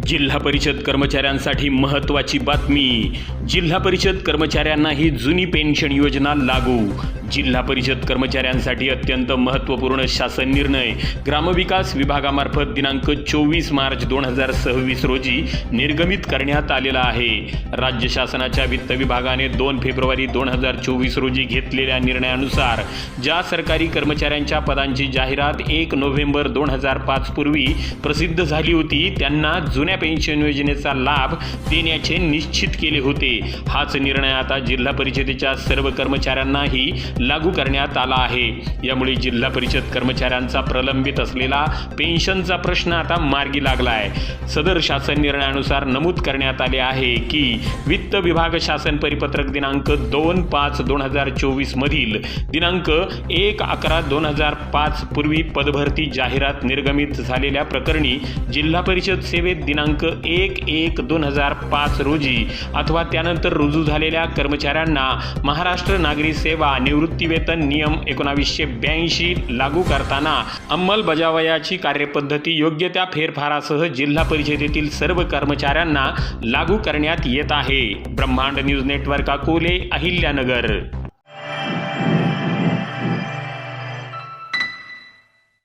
जिल्हा परिषद कर्मचाऱ्यांसाठी महत्त्वाची बातमी। जिल्हा परिषद कर्मचाऱ्यांना ही जुनी पेन्शन योजना लागू। जिल्हा परिषद कर्मचाऱ्यांसाठी अत्यंत महत्त्वपूर्ण शासन निर्णय ग्रामविकास विभागामार्फत दिनांक 24 मार्च 2026 रोजी निर्गमित करण्यात आलेला आहे। राज्य शासनाच्या वित्त विभागाने 2 फेब्रुवारी 2024 रोजी घेतलेल्या निर्णयानुसार ज्या सरकारी कर्मचाऱ्यांच्या पदांची जाहिरात 1 नोव्हेंबर 2005 पूर्वी प्रसिद्ध झाली होती त्यांना जुन्या पेन्शन योजनेचा लाभ देण्याचे निश्चित केले होते। हाच निर्णय आता जिल्हा परिषदेच्या सर्व कर्मचाऱ्यांनाही लागू करण्यात आला आहे। यामुळे जिल्हा परिषद कर्मचाऱ्यांचा प्रलंबित असलेला पेन्शनचा प्रश्न आता मार्गी लागला आहे। सदर शासन निर्णयानुसार नमूद करण्यात आले आहे की वित्त विभाग शासन परिपत्रक दिनांक 2/5/2024 मधील दिनांक 1/11/2005 पूर्वी पदभरती जाहिरात निर्गमित झालेल्या प्रकरणी जिल्हा परिषद सेवेत दिनांक 1/1/2005 रोजी अथवा त्यानंतर रुजू झालेल्या कर्मचाऱ्यांना महाराष्ट्र नागरी सेवा निवृत्तीवेतन नियम 1982 लागू करताना अंमलबजावयाची कार्यपद्धती योग्य त्या फेरफारासह जिल्हा परिषदेतील सर्व कर्मचाऱ्यांना लागू करण्यात येत आहे। ब्रह्मांड न्यूज नेटवर्क अकोले, अहिल्यानगर।